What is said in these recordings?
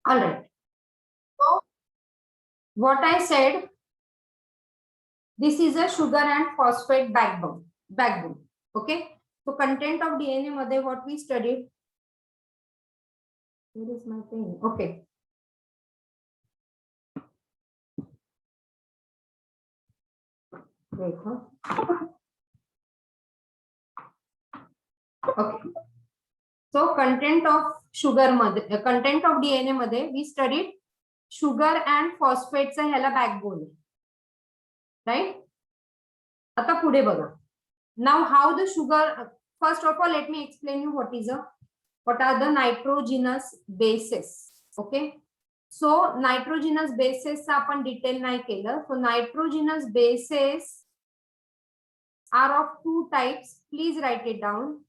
All right. So what I said, this is a sugar and phosphate backbone. Okay. So content of DNA मध्ये what we studied. Where is my pen? Okay. Wait, huh? Okay. So content of sugar मध्ये, content of DNA मध्ये we studied sugar and phosphate चा ह्याला backbone, right? आता पुढे बघा. Now how the sugar, first of all let me explain you what are the nitrogenous bases. Okay, so nitrogenous bases आपण detail नाही केलं. So nitrogenous bases are of two types. Please write it down.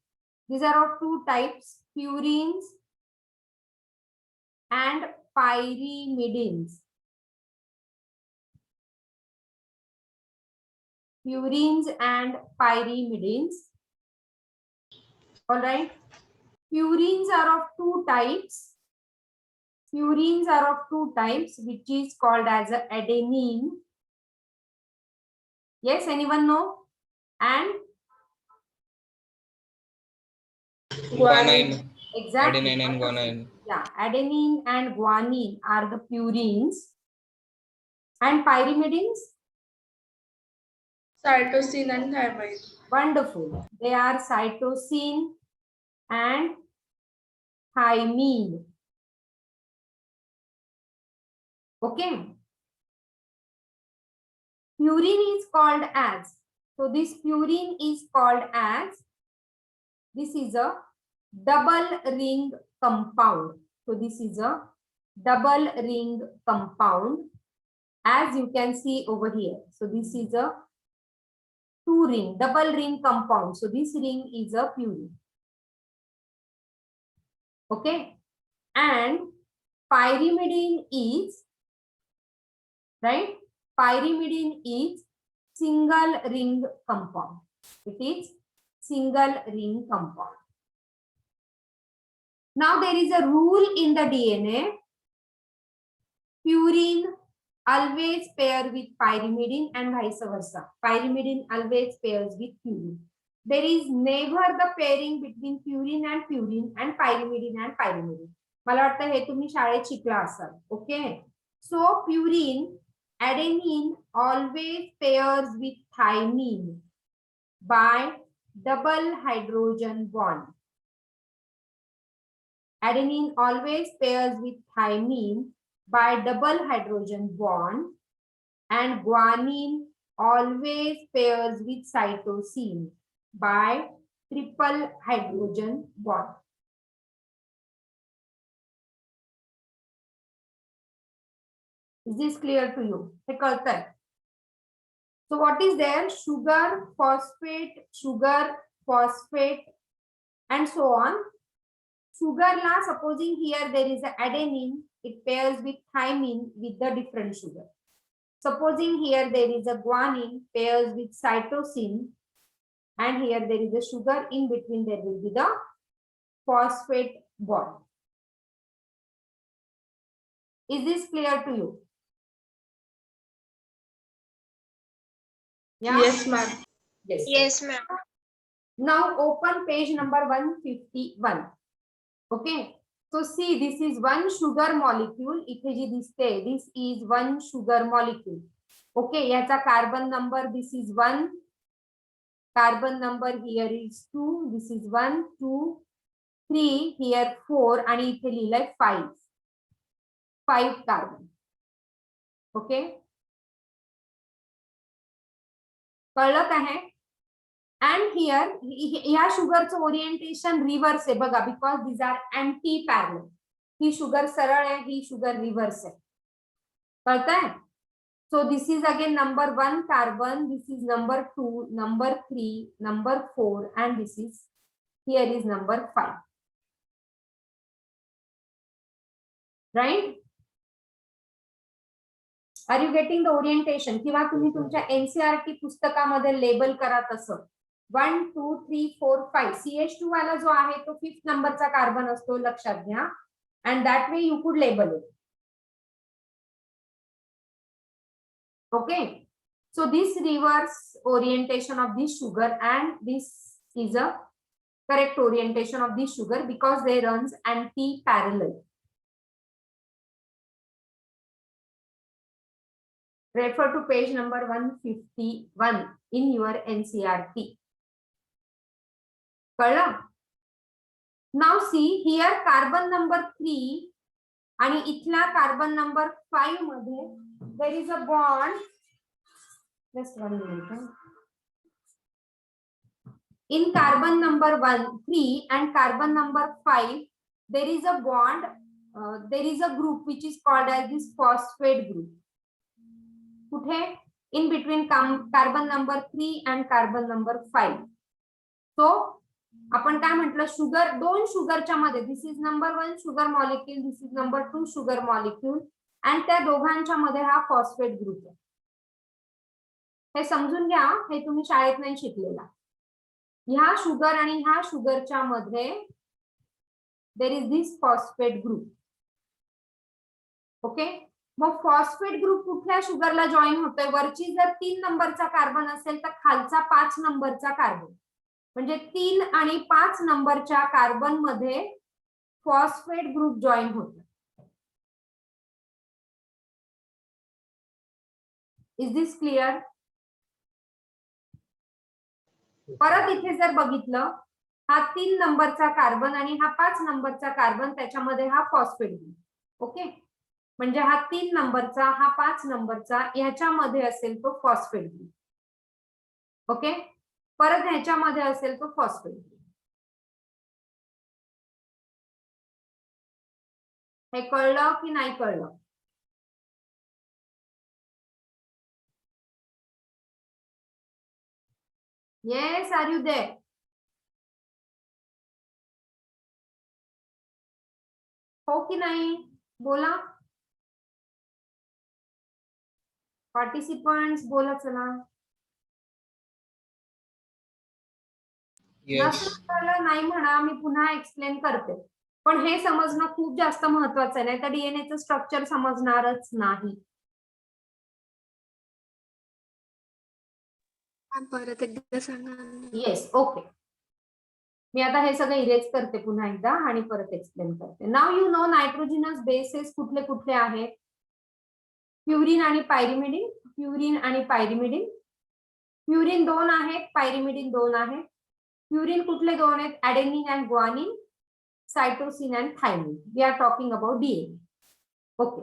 These are of two types, purines and pyrimidines. Purines and pyrimidines. All right. Purines are of two types. Purines are of two types, which is called as adenine. Yes, anyone know? And Guanine. exactly. Adenine and guanine. Yeah, adenine and guanine are the purines. And pyrimidines? Cytosine and thymine. Wonderful. They are cytosine and thymine. Okay. Purine is called as, so this purine is called as, this is a double ring compound. So this is a double ring compound, as you can see over here. So this is a two ring, double ring compound. So this ring is a purine. Okay. And pyrimidine is, right? Pyrimidine is single ring compound. It is single ring compound. Now there is a rule in the DNA. Purine always pair with pyrimidine and vice versa. Pyrimidine always pairs with purine. There is never the pairing between purine and pyrimidine and pyrimidine. मला वाटतं हे तुम्ही शाळेत शिकला असाल. Okay. So purine, adenine always pairs with thymine by double hydrogen bond. Adenine always pairs with thymine by double hydrogen bond, and guanine always pairs with cytosine by triple hydrogen bond. Is this clear to you? So what is there? Sugar, phosphate, and so on. Sugar la, supposing here there is a adenine, it pairs with thymine with the different sugar. Supposing here there is a guanine, pairs with cytosine, and here there is a sugar, in between there will be the phosphate bond. Is this clear to you? Yeah? Yes, ma'am. Yes. Yes, ma'am. Now open page number 151. Okay. So see, this is one sugar molecule. This is one sugar molecule. Okay, yacha carbon number, this is 1. Carbon number here is 2. This is 1, 2, 3, here 4, and इथे लिहिलंय 5. 5 carbon. Okay. कळलं का है? And here, ह्या शुगरचं orientation reverse आहे बघा, because these are anti parallel. He sugar सरळ आहे, ही शुगर रिव्हर्स आहे. कळतंय? So this is again number 1 carbon, this is number 2, number 3, number 4, and this is, here is number 5. Right? Are you getting the orientation? किंवा तुम्ही तुमच्या NCERT पुस्तकामध्ये label करा तसं. 1, 2, 3, 4, 5. CH2 वाला जो आहे तो 5th नंबरचा कार्बन असतो, लक्षात घ्या. and that way you could label it. Okay, so this reverse orientation of this sugar and this is a correct orientation of this sugar because they runs anti-parallel. Refer to page number 151 in your NCERT. कळलं? Now see here carbon number 3 आणि इथला carbon number 5 मध्ये there is a bond. Just 1 minute. In carbon number 3 and carbon number 5 there is a bond. There is a group which is called as this phosphate group. कुठे? In between carbon number 3 and carbon number 5. So आपण काय म्हटलं, sugar दोन शुगरच्या मध्ये this is number 1 sugar molecule, this is number 2 sugar molecule आणि त्या दोघांच्या मध्ये हा फॉस्फेट ग्रुप आहे. हे समजून घ्या, हे तुम्ही शाळेत नाही शिकलेला. ह्या शुगर आणि ह्या शुगरच्या मध्ये there is this phosphate group. Okay, mug phosphate group कुठल्या शुगरला जॉईन होतोय? वरची जर 3 नंबरचा कार्बन असेल तर खालचा 5 नंबरचा कार्बन, म्हणजे 3 आणि 5 नंबरच्या कार्बन मध्ये फॉस्फेट ग्रुप जॉईन होतो. Is this clear? परत इथे जर बघितलं, हा 3 नंबरचा कार्बन आणि हा 5 नंबरचा कार्बन, त्याच्यामध्ये हा फॉस्फेट ग्रुप. ओके, म्हणजे हा 3 नंबरचा, हा 5 नंबरचा, ह्याच्यामध्ये असेल तो फॉस्फेट ग्रुप. ओके, परत ह्याच्यामध्ये असेल तो फॉस्फेट ग्रुप. हे कळलं की नाही कळलं? Yes, are you there? हो की नाही बोला. पार्टिसिपंट्स बोला चला. नाही म्हणा, मी पुन्हा एक्सप्लेन करते. पण हे समजणं खूप जास्त महत्वाचं आहे, नाही तर डीएनएचं स्ट्रक्चर समजणारच नाही. परत एकदा सांगा. Yes, okay. मी आता हे सगळं इरेज करते पुन्हा एकदा आणि परत एक्सप्लेन करते. नाव यू नो नायट्रोजिनस बेसेस कुठले कुठले आहेत? प्युरिन आणि पायरिमिडिन. प्युरिन आणि पायरिमिडिन. प्युरिन 2 आहेत, पायरिमिडिन 2 आहेत. प्युरिन कुठले 2 आहेत? Adenine and guanine, cytosine and thymine. We are talking about DNA. Okay,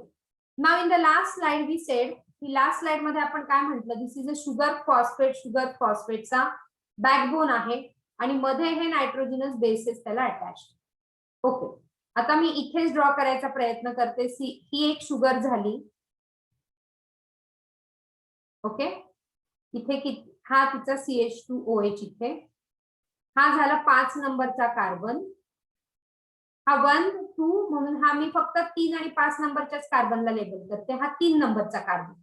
now in the last slide we said, ही लास्ट स्लाइड मध्ये आपण काय म्हटलं, this is a sugar phosphate. Sugar फॉस्फेटचा बॅकबोन आहे आणि मध्ये हे नायट्रोजिनस बेसेस त्याला अटॅच. ओके, आता मी इथेच ड्रॉ करायचा प्रयत्न करते. ही एक शुगर झाली. ओके, इथे हा तिचा CH2OH इथे. हा झाला 5 नंबरचा कार्बन. हा 1, 2 म्हणून हा मी फक्त 3 आणि 5 नंबरच्याच कार्बनला लेबल करते. हा 3 नंबरचा कार्बन.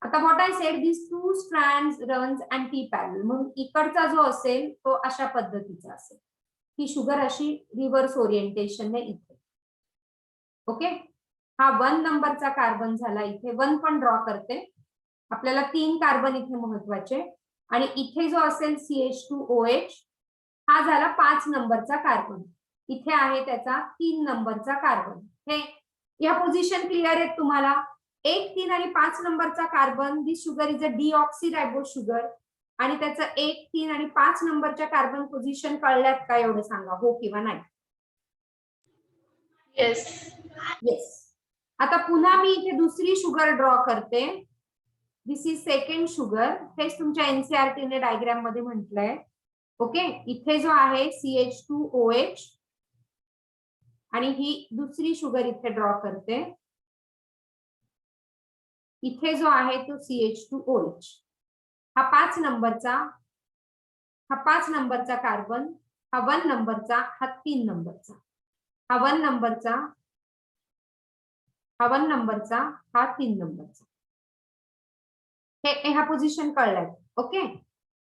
आता what I said, this 2 strands runs anti parallel, म्हणून इकडचा जो असेल तो अशा पद्धतीचा असेल. ही शुगर अशी रिव्हर्स ओरिएंटेशन ने इथे. ओके, हा 1 नंबरचा कार्बन झाला. इथे 1 पण ड्रॉ करते. आपल्याला 3 कार्बन इथे महत्वाचे. आणि इथे जो असेल CH2OH, हा झाला 5 नंबरचा कार्बन. इथे आहे त्याचा 3 नंबरचा कार्बन. हे या पोझिशन क्लिअर आहेत तुम्हाला? 1, 3 आणि 5 नंबरचा carbon, this sugar is a deoxyribose sugar. आणि त्याचं 1, 3 आणि 5 नंबरच्या कार्बन पोझिशन कळल्यात का? एवढं सांगा, हो किंवा नाही. येस. येस. आता पुन्हा मी इथे दुसरी शुगर ड्रॉ करते. This is second sugar. हेच तुमच्या NCERT ने डायग्राम मध्ये म्हटलंय. ओके, इथे जो आहे CH2OH आणि ही दुसरी शुगर इथे ड्रॉ करते. इथे जो आहे तो CH2OH. हा 5 नंबरचा, हा 5 नंबरचा कार्बन, हा 1 नंबरचा, हा 3 नंबरचा, हा 1 नंबरचा, हा 1 नंबरचा, हा 3 नंबरचा. हे ह्या पोझिशन कळल्यात. ओके,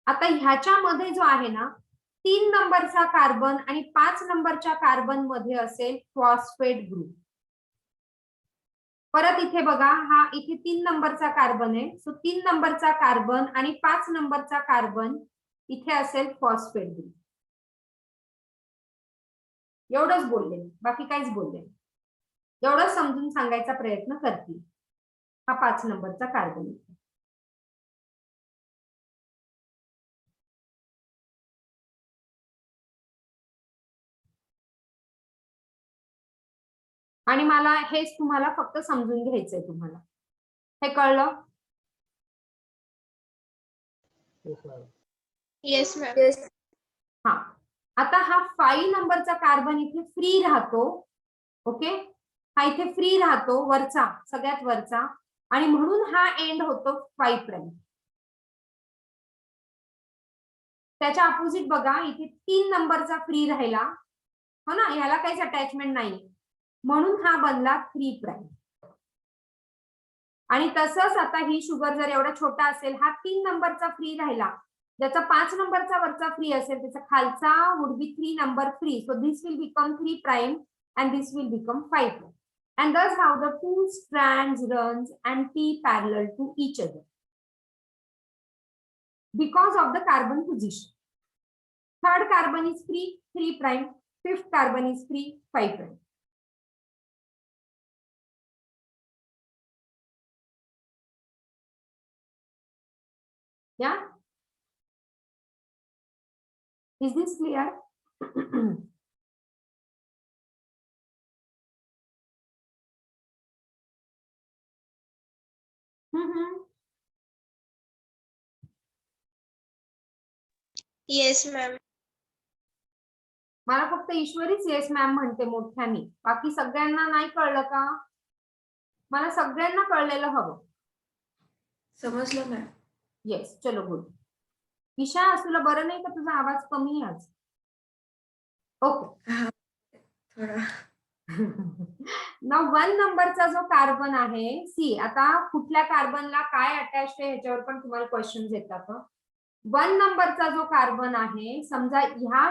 आता ह्याच्यामध्ये जो आहे ना 3 नंबरचा कार्बन आणि 5 नंबरच्या कार्बन मध्ये असेल फॉस्फेट ग्रुप. परत इथे बघा, हा इथे 3 नंबरचा कार्बन आहे. सो 3 नंबरचा कार्बन आणि 5 नंबरचा कार्बन इथे असेल फॉस्फेट ग्रुप. एवढंच बोलले, बाकी काहीच बोलले. एवढं समजून सांगायचा प्रयत्न करतील. हा 5 नंबरचा कार्बन. आणि मला हेच तुम्हाला फक्त समजून घ्यायचंय. तुम्हाला हे कळलं? Yes ma'am. हा, आता हा 5 नंबरचा कार्बन इथे फ्री राहतो. ओके, हा इथे फ्री राहतो वरचा, सगळ्यात वरचा, आणि म्हणून हा एंड होतो 5 प्राइम. त्याच्या अपोजिट बघा, इथे 3 नंबरचा फ्री राहिला, हो ना, ह्याला काहीच अटॅचमेंट नाही, म्हणून हा बनला 3 प्राइम. आणि तसंच आता ही शुगर जर एवढा छोटा असेल, हा 3 नंबरचा फ्री राहिला, ज्याचा 5 नंबरचा वरचा फ्री असेल, त्याचा खालचा would be 3 number free. So this will become 3 prime and this will become 5 prime. And thus how the two strands runs and T parallel to each other because of the carbon position. Third carbon is free, 3 prime. Fifth carbon is free, 5 prime. Yeah, is this clear? Yes ma'am. मला फक्त ईश्वरीच yes ma'am म्हणते मोठ्याने, बाकी सगळ्यांना नाही कळलं का? मला सगळ्यांना कळलेलं हवं. समजलं मॅम. येस, चलो गुड. ईशा, तुला बरं नाही का? तुझा आवाज कमी आहे आज. ओके. थोडा. ना 1 नंबरचा जो कार्बन आहे, सी, आता कुठल्या कार्बनला काय अटॅच आहे ह्याच्यावर पण तुम्हाला क्वेश्चन येतात. 1 नंबरचा जो कार्बन आहे, समजा ह्या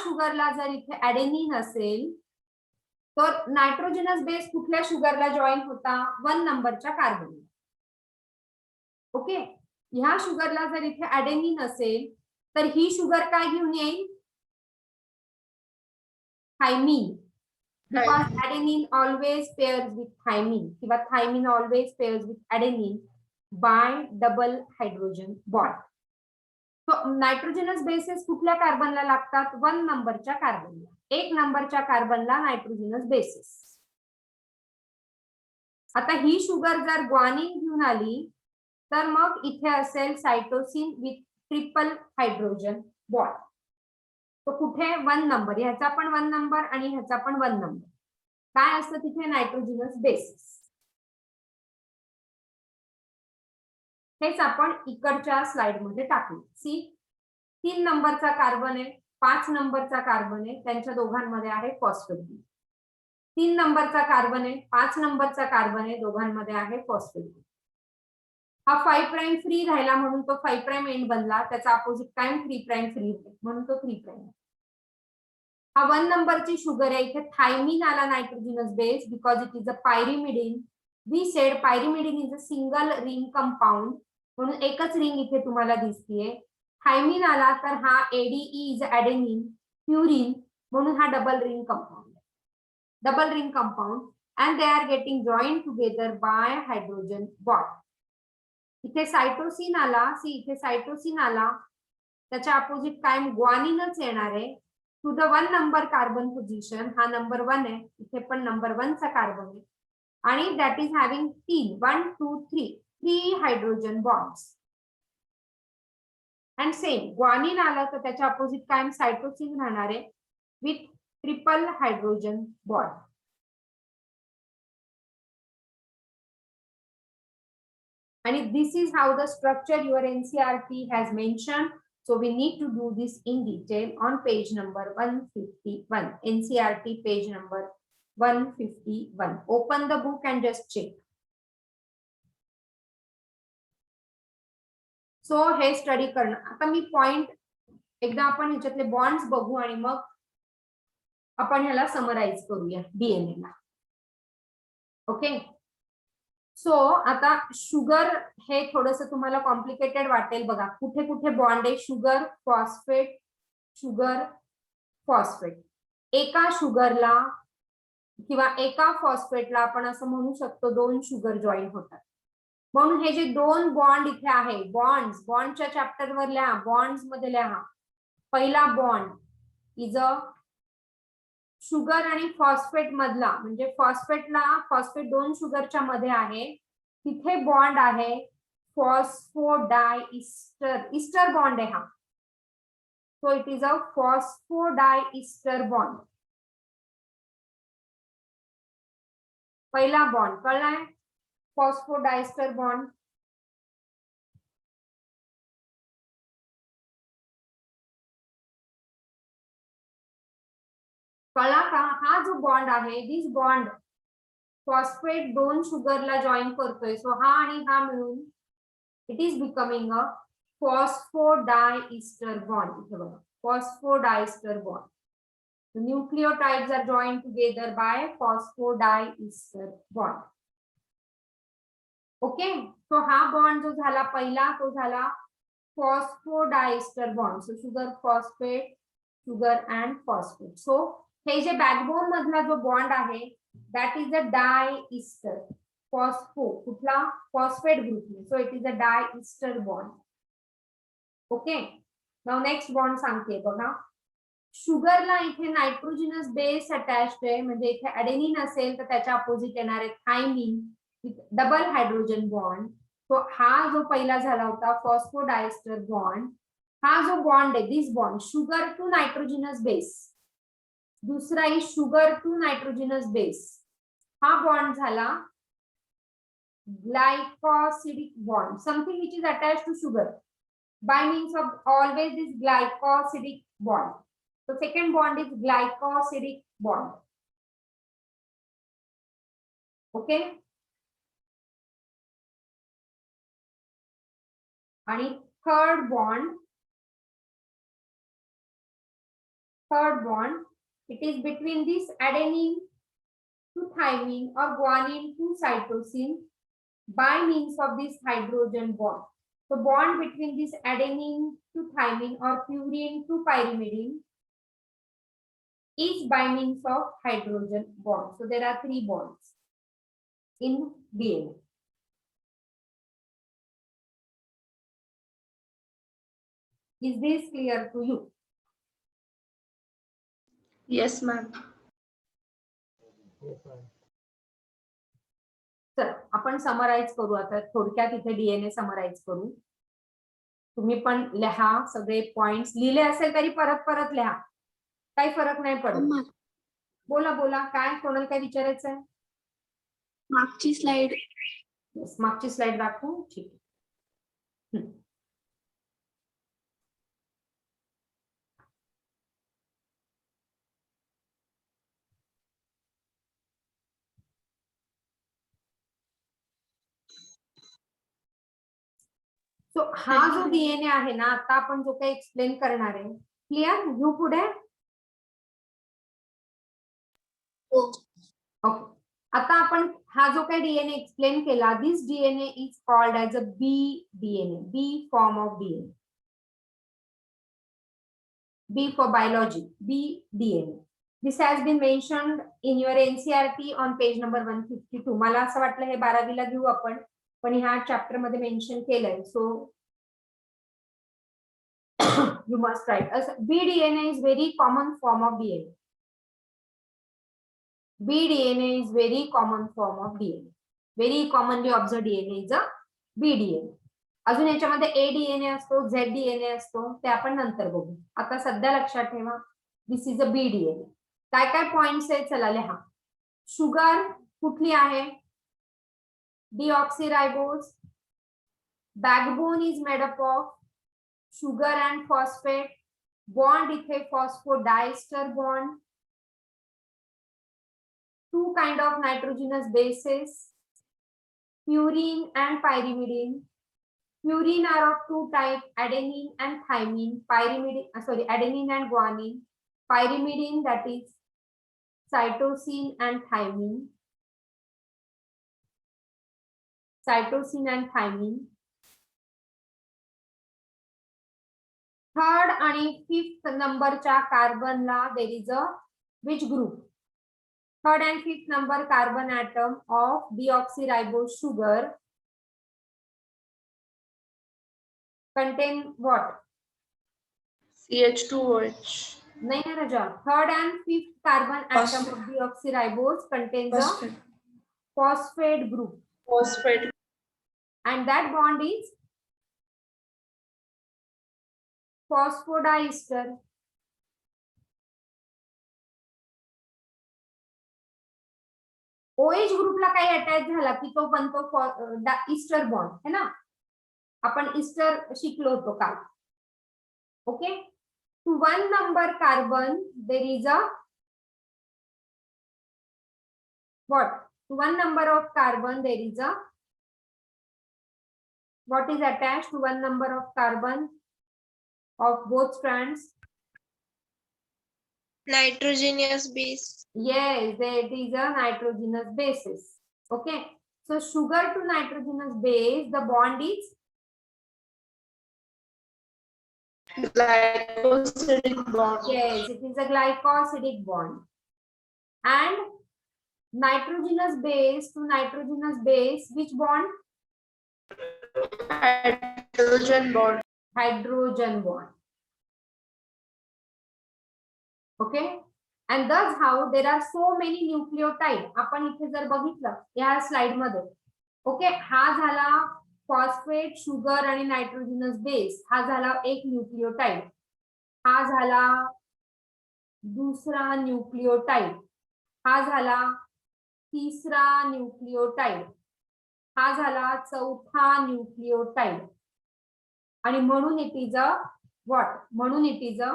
शुगरला जर इथे ॲडेनिन असेल, तर नायट्रोजनस बेस कुठल्या शुगरला जॉईन होता? 1 नंबरच्या कार्बनला. ओके, ह्या शुगरला जर इथे ॲडेनिन असेल, तर ही शुगर काय घेऊन येईल? Thiamine. Because adenine always pairs with thymine, किंवा thymine always pairs with adenine by double hydrogen bond. So nitrogenous bases कुठल्या कार्बनला लागतात? 1 नंबरच्या कार्बनला. 1 नंबरच्या कार्बनला नायट्रोजनस बेसेस. आता ही शुगर जर ग्वानिन घेऊन आली, तर मग इथे असेल cytosine with triple hydrogen bond. तो कुठे? 1 नंबर. ह्याचा पण 1 नंबर आणि ह्याचा पण 1 नंबर. काय असतं तिथे? Nitrogenous basis. हेच आपण इकडच्या स्लाइड मध्ये टाकू. सी, 3 नंबरचा कार्बन आहे, 5 नंबरचा कार्बन आहे, त्यांच्या दोघांमध्ये आहे फॉस्फेट ग्रुप. 3 नंबरचा कार्बन आहे, 5 नंबरचा कार्बन आहे, दोघांमध्ये आहे फॉस्फेट ग्रुप. हा 5 प्राइम फ्री राहिला म्हणून तो 5 प्राइम एंड बनला. त्याचा अपोजिट काय? 3 प्राइम फ्री म्हणून तो 3 प्राइम. हा 1 नंबरची शुगर आहे. इथे थायमिन आला nitrogenous base because it is a pyrimidine. We said pyrimidine is a single ring compound, म्हणून एकच रिंग इथे तुम्हाला दिसतीये. थायमिन आला तर हा एडीई इज ॲडेनिन, प्युरिन, म्हणून हा double ring compound. Double ring compound and they are getting joined together by hydrogen bond. इथे सायटोसिन आला. सी, इथे सायटोसिन आला, त्याच्या अपोजिट काय? ग्वानिनच येणार आहे. To the 1 number carbon position. हा नंबर 1 आहे, इथे पण नंबर 1 चा कार्बन आहे, आणि that is having 1 2 3 hydrogen bonds. And same guanine आला तर त्याच्या अपोजिट काय? सायटोसिन राहणार आहे with triple hydrogen bond. And this is how the structure your NCERT has mentioned. So we need to do this in detail on page number 151. NCERT page number 151. Open the book and just check. So हे study करणं. आता मी point एकदा आपण ह्याच्यातले bonds बघू आणि मग आपण ह्याला summarise करूया डीएनए ला. ओके. सो आता शुगर हे थोडस तुम्हाला कॉम्प्लिकेटेड वाटेल बघा. कुठे कुठे बॉन्ड आहे? Sugar phosphate, sugar phosphate. एका शुगरला किंवा एका फॉस्फेटला आपण असं म्हणू शकतो 2 शुगर जॉईन होतात. म्हणून हे जे 2 बॉन्ड इथे आहे, बॉन्डच्या चॅप्टर वर लिहा, बॉन्ड्स मध्ये लिहा. पहिला बॉन्ड इज अ शुगर आणि फॉस्फेट मधला, म्हणजे फॉस्फेट 2 शुगरच्या मध्ये आहे, तिथे बॉन्ड आहे फॉस्फोडायइस्टर. इस्टर बॉन्ड आहे हा. So it is a phosphodiester bond. पहिला बॉन्ड कळलाय? Phosphodiester bond. कळला का? हा जो बॉन्ड आहे, दिस बॉन्ड फॉस्फेट 2 शुगरला जॉईन करतोय. सो हा आणि हा मिळून it is becoming a phosphodiester bond. इथे बघा, phosphodiester bond. The nucleotides are joined together by phosphodiester bond. Okay. तो हा बॉन्ड जो झाला पहिला, तो झाला phosphodiester bond. So sugar phosphate, sugar and phosphate. So hey J backbone मधला जो बॉन्ड आहे, that is a diester. Phospho कुठला? Phosphate group. So it is a diester bond. Okay. Now next bond सांगते बघा. शुगरला इथे नायट्रोजिनस बेस अटॅच्ड आहे, म्हणजे इथे ॲडेनिन असेल तर त्याच्या अपोजिट येणार आहे thymine with double hydrogen bond. तो हा जो पहिला झाला होता फॉस्फोडायस्टर बॉन्ड, हा जो बॉन्ड आहे, this bond sugar to nitrogenous base. दुसरा ही शुगर टू नायट्रोजिनस बेस. हा बॉन्ड झाला glycosidic bond, something which is attached to sugar by means of always this glycosidic bond. So second bond is glycosidic bond. Okay. आणि third bond, it is between this adenine to thymine or guanine to cytosine by means of this hydrogen bond. So bond between this adenine to thymine or purine to pyrimidine is by means of hydrogen bond. So there are 3 bonds in DNA. Is this clear to you? Yes, ma'am. तर आपण summarise करू आता थोडक्यात. इथे DNA summarise करू. तुम्ही पण लिहा, सगळे पॉइंट्स लिहिले असेल तरी परत परत लिहा, काही फरक नाही पडत. बोला बोला, काय कोणाला काय विचारायचं आहे? मागची स्लाइड. मागची स्लाइड दाखवू. ठीक आहे. सो हा जो डीएनए आहे ना, आता आपण जो काही एक्सप्लेन करणार आहे, क्लिअर? घेऊ पुढे. ओके. आता आपण हा जो काही डीएनए एक्सप्लेन केला, this DNA is called as a B DNA, B form of DNA. B for biology, B DNA. This has been mentioned in your NCERT on page number 152. मला असं वाटलं हे 12वीला घेऊ आपण, पण ह्या चॅप्टर मध्ये मेन्शन केलंय. सो you must write. B DNA is very common form of DNA. B DNA is very common form of DNA. Very commonly observed DNA is a B DNA. अजून याच्यामध्ये A DNA असतो, Z DNA असतो, ते आपण नंतर बघू. आता सध्या लक्षात ठेवा, this is a B DNA. काय काय पॉइंट्स आहेत चला लिहा. शुगर कुठली आहे? Deoxyribose. Backbone is made up of sugar and phosphate. Bond इथे phosphodiester bond. 2 kind of nitrogenous bases, purine and pyrimidine. Purine are of two types, adenine and thymine. Pyrimidine, adenine and guanine. Pyrimidine, that is cytosine and thymine. Cytosine and thymine. Third आणि fifth नंबरच्या कार्बनला there is a which group? Third and fifth number carbon atom of deoxyribose sugar contain what? CH2OH. नहीं ना राजा. Third and fifth carbon atom of deoxyribose contains a phosphate group. Phosphate. And that bond is phosphodiester. OH ग्रुपला काही attach झाला की तो बनतो ester bond है ना. आपण ईस्टर शिकलो होतो काल. Okay. To 1 number carbon there is a what? To 1 number of carbon there is a what is attached to 1 number of carbon of both strands? Nitrogenous base. Yes, that is a nitrogenous basis. Okay. So sugar to nitrogenous base, the bond is Glycosidic bond. yes, it is a glycosidic bond. And nitrogenous base to nitrogenous base, which bond? Hydrogen bond. Hydrogen bond. Okay. And thus how there are so many nucleotide. आपण इथे जर बघितलं या slide मध्ये. Okay. हा झाला phosphate, sugar आणि nitrogenous base. हा झाला एक न्यूक्लियोटाइड. हा झाला दुसरा न्यूक्लियोटाइड. हा झाला तिसरा न्यूक्लियोटाइड. हा झाला चौथा न्यूक्लियोटाइड. आणि म्हणून इट इज अ व्हॉट? म्हणून इट इज अ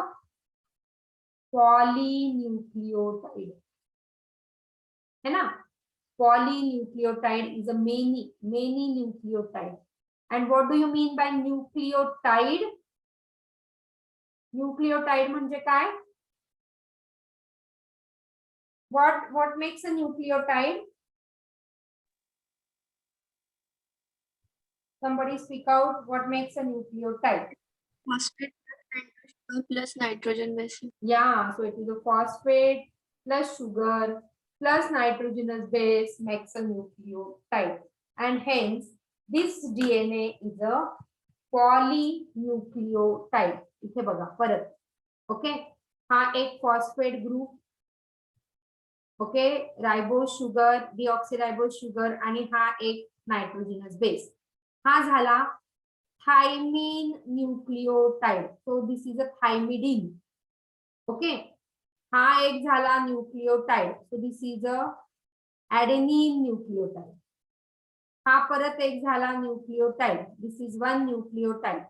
polynucleotide है ना. Polynucleotide is a many nucleotide. And what do you mean by nucleotide? Nucleotide म्हणजे काय? What makes a nucleotide? Somebody speak out. What makes a nucleotide? Phosphate plus nitrogen base. Yeah, so it is a phosphate plus sugar plus nitrogenous base makes a nucleotide. And hence, this DNA is a polynucleotide. इथे बघा परत. Okay. हा एक phosphate group. Okay. Ribose sugar, deoxyribose sugar आणि हा एक nitrogenous base. हा झाला thymine nucleotide. So this is a thymidine. Okay. हा एक झाला nucleotide. So this is a adenine nucleotide. हा परत एक झाला nucleotide. This is one nucleotide.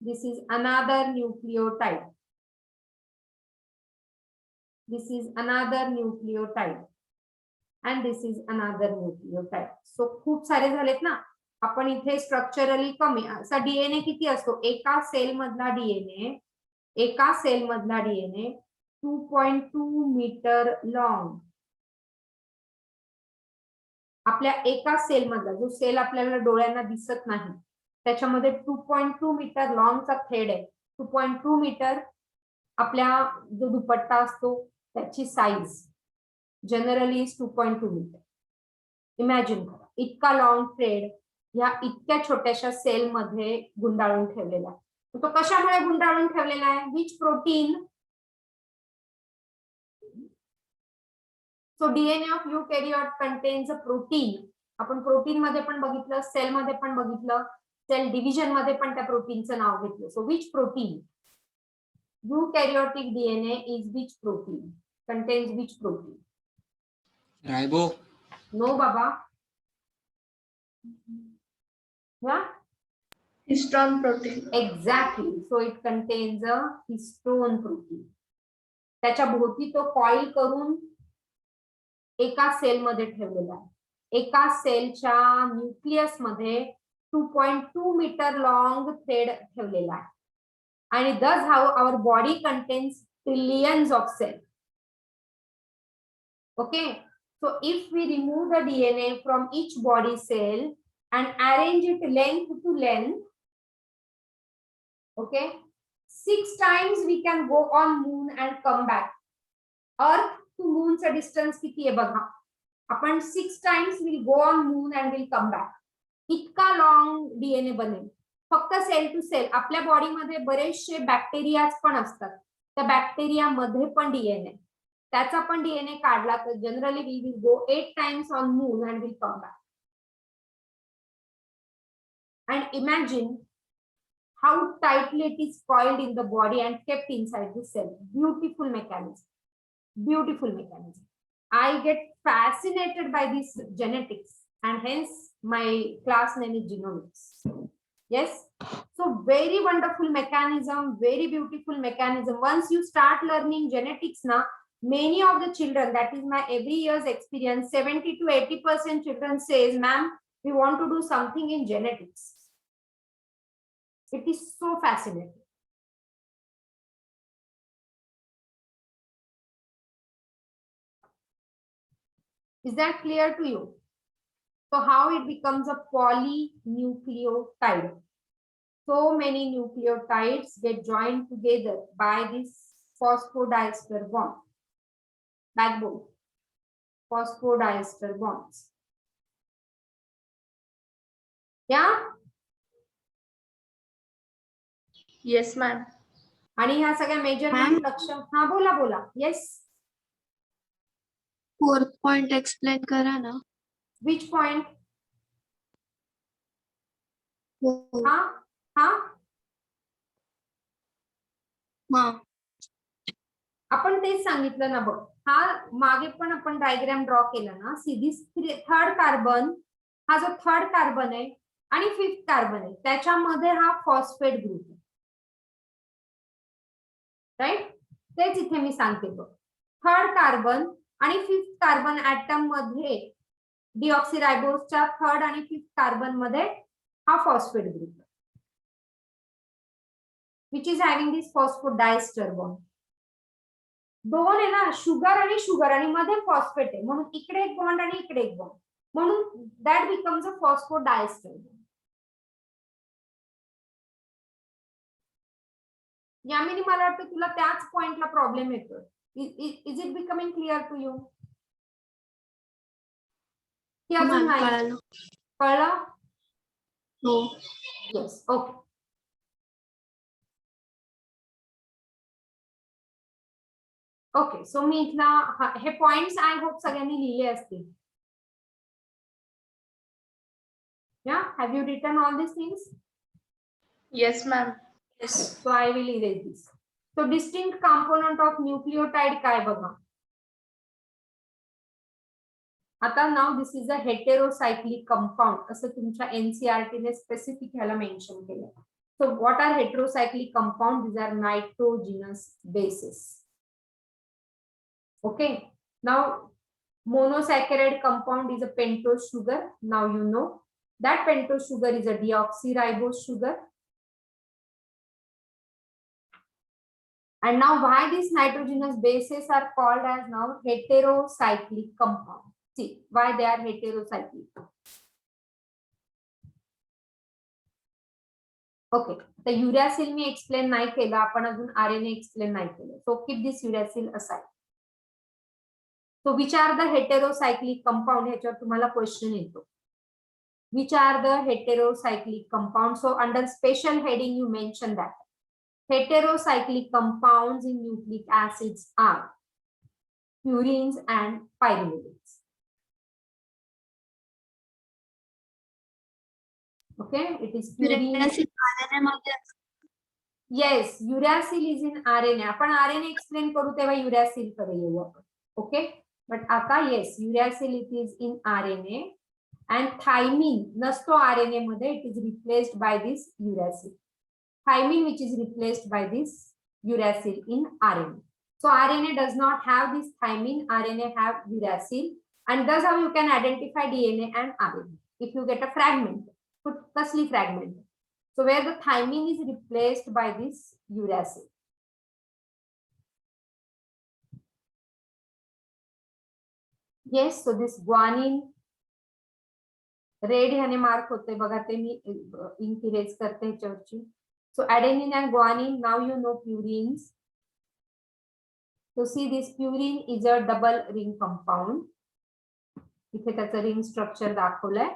This is another nucleotide. This is another nucleotide. And this is another nucleotide. So खूप सारे झालेत ना. आपण इथे स्ट्रक्चरली कमी असा डीएनए किती असतो? एका सेल मधला डीएनए 2.2 मीटर लॉंग. आपल्या एका सेल मधला जो सेल आपल्याला डोळ्यांना दिसत नाही त्याच्यामध्ये 2.2 मीटर लॉंगचा थ्रेड आहे. 2.2 मीटर आपल्या जो दुपट्टा असतो त्याची size generally is 2.2 metre. Imagine करा इतका लॉंग थ्रेड या इतक्या छोट्याशा सेल मध्ये गुंडाळून ठेवलेला आहे. तो कशामुळे गुंडाळून ठेवलेला आहे? Which protein? So DNA of eukaryote contains a protein. आपण प्रोटीन मध्ये पण बघितलं, सेल मध्ये पण बघितलं, सेल डिव्हिजन मध्ये पण त्या प्रोटीनचं नाव घेतलं. So which protein? Eukaryotic DNA is which protein? Contains which protein? Ribo. No, Baba. Yeah? Histone protein. Exactly. So it contains a histone protein. त्याच्या भोवती तो कॉईल करून एका सेल मध्ये ठेवलेला आहे. एका सेलच्या न्यूक्लियस मध्ये 2.2 मीटर लॉंग थ्रेड ठेवलेला आहे आणि thus how our body contains trillions of cells. Okay, so if we remove the DNA from each body cell and arrange it length to length, okay, 6 times we can go on moon and come back. Earth to moon चा distance किती आहे बघा. आपण 6 times will go on moon and will come back. इतका long DNA बनेल फक्त cell to cell. आपल्या बॉडीमध्ये बरेचसे बॅक्टेरिया पण असतात, त्या बॅक्टेरिया मध्ये पण डीएनए, त्याचा पण डीएनए काढला तर generally we will go 8 times on moon and will come back. And imagine how tightly it is coiled in the body and kept inside the cell. Beautiful mechanism. Beautiful mechanism. I get fascinated by this genetics and hence my class name is genomics. Yes. So very wonderful mechanism, very beautiful mechanism. Once you start learning genetics now, many of the children, that is my every year's experience, 70 to 80% children says, ma'am, we want to do something in genetics. It is so fascinating. Is that clear to you? So how it becomes a polynucleotide? So many nucleotides get joined together by this phosphodiester bond, backbone, phosphodiester bonds. Yeah. Yes, ma'am. आणि ह्या सगळ्या measurement लक्ष. हा बोला बोला. Yes. 4th point explain करा ना. Which point? हो. हा हा हा. आपण तेच सांगितलं ना बघ. हा मागे पण आपण डायग्राम ड्रॉ केला ना. सी थर्ड कार्बन, हा जो थर्ड कार्बन आहे आणि 5th कार्बन आहे त्याच्यामध्ये हा फॉस्फेट ग्रुप आहे. राईट. तेच इथे मी सांगते बघ. थर्ड कार्बन आणि 5th कार्बन ऍटम मध्ये डिऑक्सिरायबोजच्या थर्ड आणि 5th कार्बन मध्ये हा फॉस्फेट ग्रुप आहे, which is having this phosphodiester bond. दोन आहे ना, शुगर आणि मध्ये फॉस्फेट आहे म्हणून इकडे एक बॉन्ड आणि इकडे एक बॉन्ड, म्हणून that becomes a phosphodiester bond. Yamini मला वाटतं तुला त्याच पॉइंटला प्रॉब्लेम येतो. Is it becoming clear to you? की अजून नाही कळलं? हो. येस. ओके. ओके. सो मी इथला हे पॉइंट्स आय होप सगळ्यांनी लिहिले असतील. Yeah, have you written all these things? Yes, ma'am. Yes. So I will erase this. So distinct component of nucleotide काय बघा. आता now this is a heterocyclic compound असं तुमच्या NCERT ने स्पेसिफिक ह्याला मेन्शन केलं. So what are heterocyclic compounds? These are nitrogenous bases. Okay. Now monosaccharide compound is a pentose sugar. Now you know that pentose sugar is a deoxyribose sugar. And now why these nitrogenous bases are called as now heterocyclic compound? See why they are heterocyclic. Okay, the uracil me explain नाही केलं, आपण अजून RNA explain नाही केलं. So keep this uracil aside. So which are the heterocyclic compound? ह्याच्यावर तुम्हाला question येतो. Which are the heterocyclic compounds? So under special heading you mention that heterocyclic compounds in nucleic acids are purines and pyrimidines. Okay, it is purines. Yes, uracil is in RNA. आपण RNA explain करू तेव्हा uracil कडे येऊ आपण. Okay, but आता yes, uracil it is in RNA and thymine नसतो RNA मध्ये, it is replaced by this uracil. Thymine which is replaced by this uracil in RNA. So RNA does not have this thymine, RNA have uracil. And thus how you can identify DNA and RNA. If you get a fragment, कसली fragment. So where the thymine is replaced by this uracil. Yes, so this guanine red ह्याने mark होते बघा ते मी ink erase करते ह्याच्यावरची. सो adenine and guanine, now you know purines. So see, this purine is a double ring compound. इथे त्याचं ring structure दाखवलंय.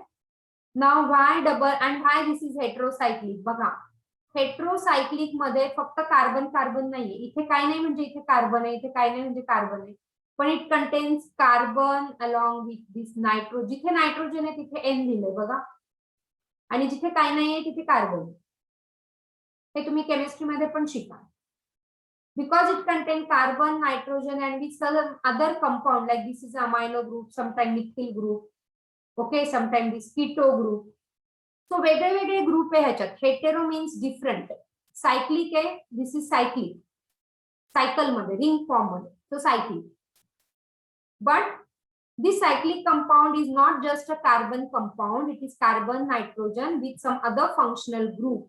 Now why double and why this is heterocyclic? बघा, heterocyclic मध्ये फक्त कार्बन कार्बन नाहीये. इथे काय नाही म्हणजे इथे कार्बन आहे, इथे काय नाही म्हणजे कार्बन आहे. पण it contains carbon along with this nitro. जिथे नायट्रोजन आहे तिथे एन दिलंय बघा, आणि जिथे काय नाहीये तिथे कार्बन. हे तुम्ही केमिस्ट्रीमध्ये पण शिका. Because it contains carbon, nitrogen, and with some other compound, like this is amino group, sometimes methyl group, okay, sometimes this keto group. So वेगळे वेगळे ग्रुप आहे ह्याच्यात. Hetero means different. सायक्लिक आहे, दिस इज सायक्लिक, सायकल मध्ये ring form मध्ये, so cyclic. But this cyclic compound is not just a carbon compound, it is carbon, nitrogen with some other functional group,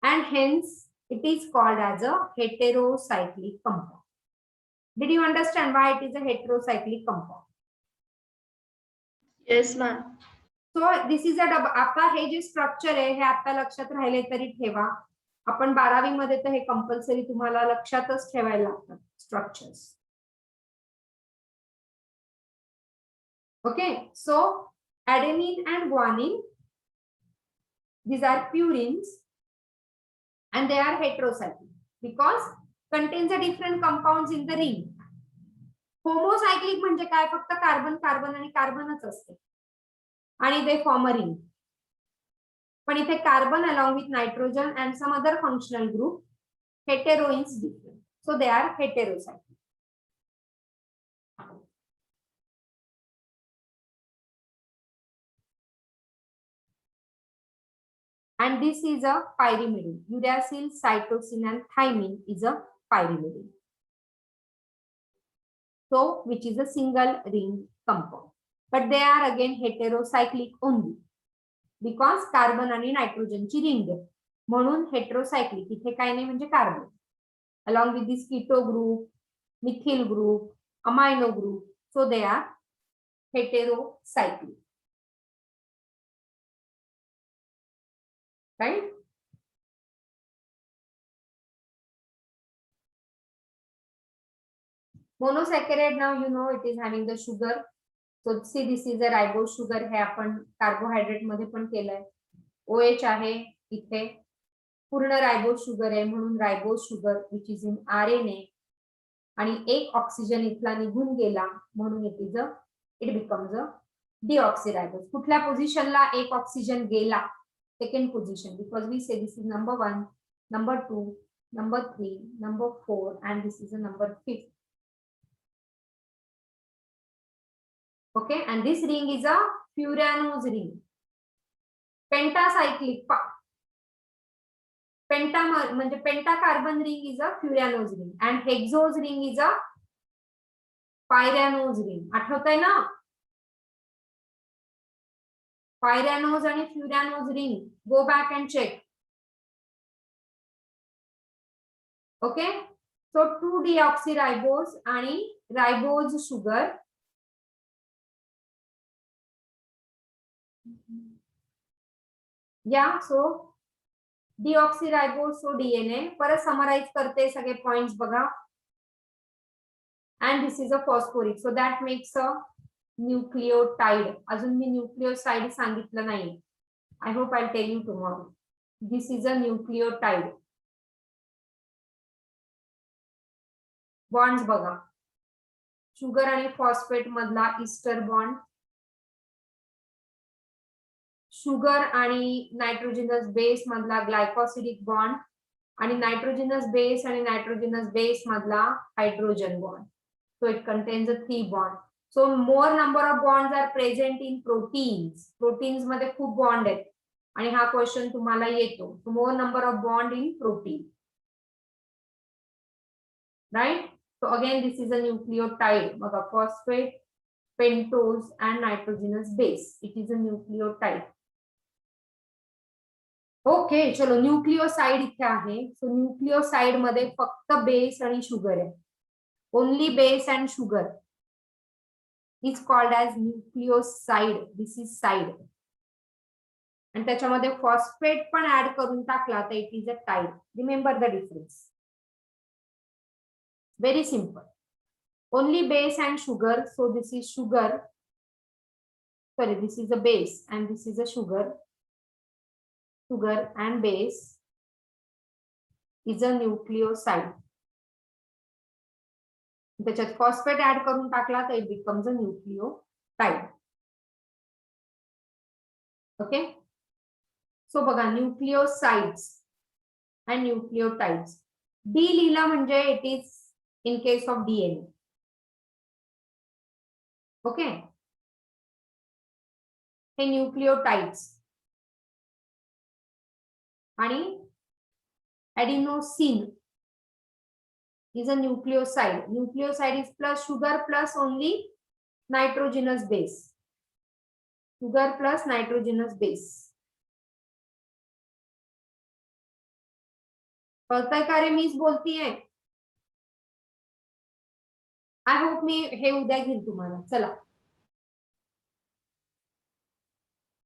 and hence it is called as a heterocyclic compound. Did you understand why it is a heterocyclic compound? Yes, ma'am. So this is a आता हे जे structure आहे हे आता लक्षात राहिले तरी ठेवा. आपण 12वी मध्ये तर हे कंपल्सरी तुम्हाला लक्षातच ठेवायला लागतात structures. Okay, so adenine and guanine, these are purines, and they are heterocyclic because contains a different compounds in the ring. Homocyclic म्हणजे काय, फक्त कार्बन कार्बन आणि कार्बनच असते आणि they form a ring. पण इथे carbon along with nitrogen and some other functional group. Hetero is different, so they are heterocyclic. And this is a pyrimidine. Uracil, cytosine, and thymine is a pyrimidine. So, which is a single ring compound. But they are again heterocyclic only because carbon आणि nitrogen ची ring आहे. म्हणून heterocyclic. इथे काय नाही म्हणजे carbon. Along with this keto group, methyl group, amino group. So they are heterocyclic. Right? Monosaccharide, now you know it is having the sugar. So see, this is a ribose sugar. हे आपण carbohydrate मध्ये पण केलंय. OH आहे इथे, पूर्ण रायबोज sugar आहे म्हणून ribose sugar which is in RNA. आणि एक ऑक्सिजन इथला निघून गेला म्हणून इट बिकम्स अ डीऑक्सिरायबोज. कुठल्या पोझिशनला एक ऑक्सिजन गेला? Second position, because we say this is number 1, number 2, number 3, number 4, and this is a number 5. Okay, and this ring is a furanose ring. Pentacyclic. Penta म्हणजे pentacarbon ring is a furanose ring, and hexose ring is a pyranose ring. आठवतंय ना? Pyranose and furanose ring. Go back and check. Okay. So 2-deoxyribose and ribose sugar. Yeah. So deoxyribose, so DNA. परत summarize करते सगळे points बघा. And this is a phosphoric. So that makes a nucleotide. अजून मी nucleoside सांगितलं नाही. I hope I'll tell you tomorrow. This is a nucleotide. Bonds बघा, sugar आणि phosphate मधला ईस्टर बॉन्ड, शुगर आणि नायट्रोजनस बेस मधला ग्लायकोसिडिक बॉन्ड, आणि nitrogenous base आणि नायट्रोजनस बेस मधला hydrogen bond. So it contains a 3 bond. So more number of bonds are present in proteins. Proteins मध्ये खूप बॉन्ड आहेत आणि हा क्वेश्चन तुम्हाला येतो. So more number of bond in protein. Right? So again this is a nucleotide. बघा phosphate, pentose and nitrogenous base. It is a nucleotide. Okay चलो न्यूक्लिओसाइड इथे आहे. सो न्यूक्लिओसाइड मध्ये फक्त बेस आणि शुगर आहे. Only base and sugar is called as nucleoside. This is side. आणि त्याच्यामध्ये फॉस्फेट पण ऍड करून टाकला तर it is a tide. Remember the difference. Very simple. Only base and sugar. So this is sugar. Sorry, this is a base and this is a sugar. Sugar and base is a nucleoside. त्याच्यात phosphate add करून टाकला तर it becomes a nucleotide. Okay. So बघा nucleosides and nucleotides. D लिहिला म्हणजे it is in case of DNA. Okay. हे nucleotides आणि adenosine is a nucleoside. Nucleoside is plus sugar plus only nitrogenous base. Sugar plus nitrogenous base. कळतंय का रे? मीच बोलतीये. I hope मी हे उद्या घेईल तुम्हाला. चला